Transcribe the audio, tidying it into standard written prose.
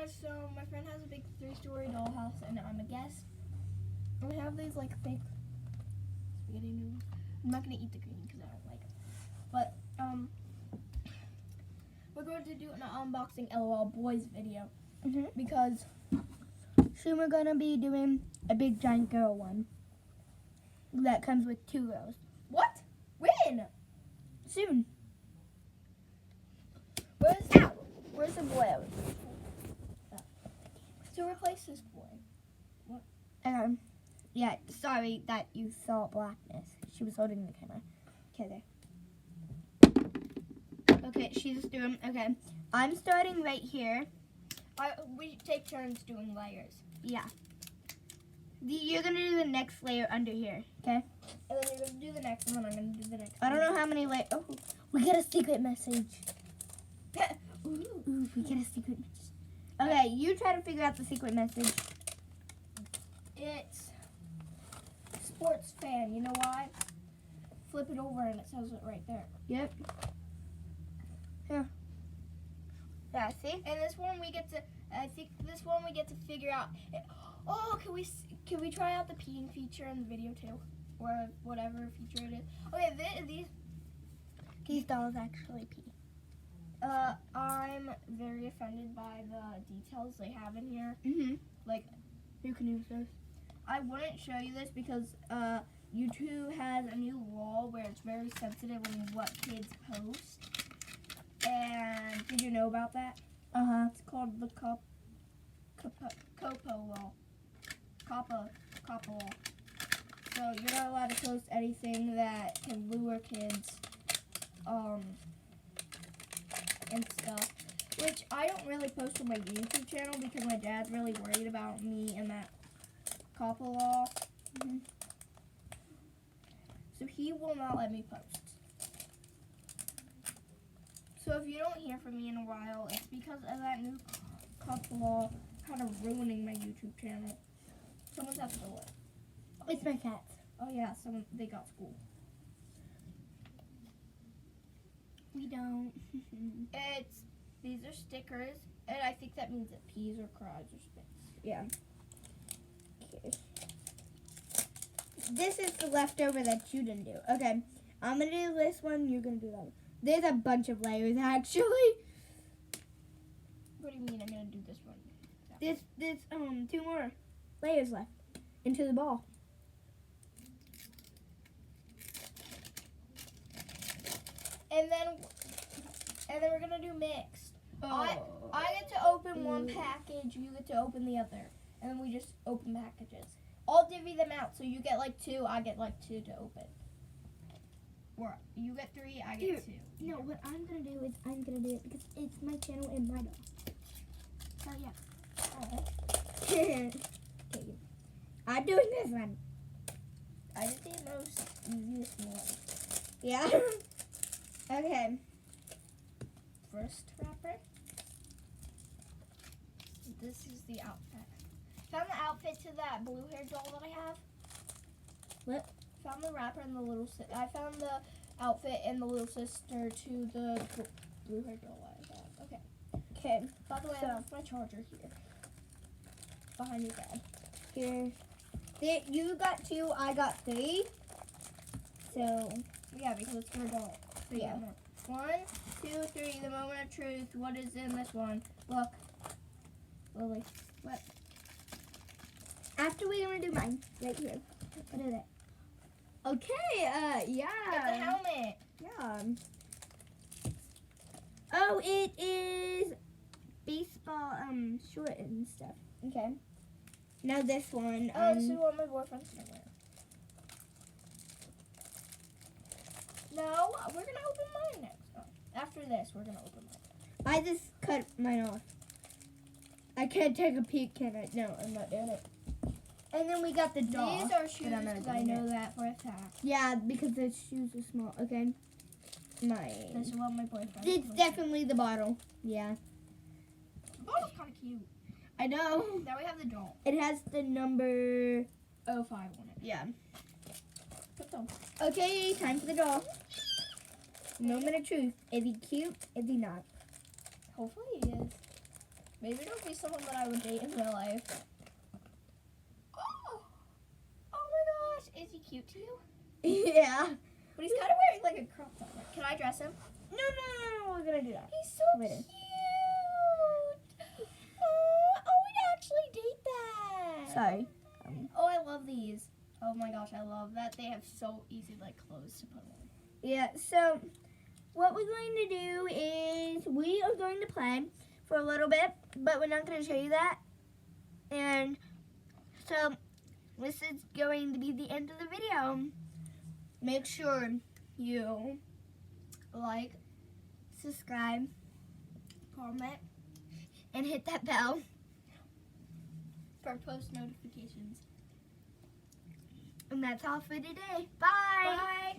guys, so my friend has a big 3-story dollhouse and I'm a guest. I have these like fake spaghetti noodles. I'm not gonna eat the green because I don't like it. But we're going to do an unboxing LOL Boys video because soon we're gonna be doing a big giant girl one that comes with 2 girls. What? When? Soon. Where's the boy? To replace this boy. What? Yeah, sorry that you saw blackness. She was holding the camera. Okay, there. Okay, she's doing, okay. I'm starting right here. We take turns doing layers. Yeah. You're going to do the next layer under here, okay? And then you're going to do the next one. I'm going to do the next one. I don't know how many layers. Oh, we get a secret message. Ooh, we get a secret message. Okay, you try to figure out the secret message. It's sports fan. You know why? Flip it over and it says it right there. Yep. Here. Yeah, see? And this one we get to, I think this one we get to figure out. Oh, can we try out the peeing feature in the video too? Or whatever feature it is. Okay, these dolls actually pee. I'm very offended by the details they have in here. Like, you can use this. I wouldn't show you this because YouTube has a new law where it's very sensitive on what kids post. And did you know about that? It's called the COPPA law. COPPA law. So you're not allowed to post anything that can lure kids, and stuff, which I don't really post on my YouTube channel because my dad's really worried about me and that COPPA law. So he will not let me post. So if you don't hear from me in a while, it's because of that new COPPA law kind of ruining my YouTube channel. Someone's at the door. It's my cats. Oh yeah, they got school. We don't. These are stickers, and I think that means it pees or cries or spits. Yeah. Okay. This is the leftover that you didn't do. Okay, I'm gonna do this one. You're gonna do that one. There's a bunch of layers actually. What do you mean I'm gonna do this one? There's 2 more layers left into the ball. And then we're gonna do mixed. I get to open one package, you get to open the other, and then we just open packages. I'll divvy them out, so you get like 2, I get like 2 to open. Or you get 3, I get 2. No, what I'm gonna do is I'm gonna do it because it's my channel and my dog. Oh yeah. Okay. I'm doing this one. I did the most easiest one. Yeah. Okay. First wrapper. This is the outfit. Found the outfit to that blue hair doll that I have. What? Found the wrapper and the little I found the outfit and the little sister to the blue hair doll I have. Okay. Okay. By the way, I left my charger here. Behind your dad. Here. You got 2, I got 3. So yeah, because it's your doll. So yeah. 1, 2, 3. The moment of truth. What is in this one? Look. Lily. What? After we're gonna do mine. Right here. What is it? Okay, yeah. It's a helmet. Yeah. Oh, it is baseball, short and stuff. Okay. Now this one. This is what my boyfriend's gonna wear. No, we're gonna open mine next. After this, we're gonna open mine. I just cut mine off. I can't take a peek, can I? No, I'm not doing it. And then we got the doll. These are shoes, because I know that for a fact. Yeah, because the shoes are small. Okay. Mine. This is what my boyfriend. It's definitely the bottle. Yeah. The bottle's kind of cute. I know. Now we have the doll. It has the number 05 on it. Yeah. Okay, time for the doll. Moment of truth. Is he cute? Is he not? Hopefully he is. Maybe it'll be someone that I would date in real life. Oh my gosh. Is he cute to you? Yeah. But he's kind of wearing like a crop top. Can I dress him? No, we're gonna do that. He's so Later. cute. Oh, we'd actually date that. Sorry. Oh, I love these. Oh my gosh, I love that they have so easy like clothes to put on. Yeah, so what we're going to do is we are going to play for a little bit, but we're not going to show you that. And so this is going to be the end of the video. Make sure you like, subscribe, Comment and hit that bell. for post notifications. And that's all for today. Bye. Bye.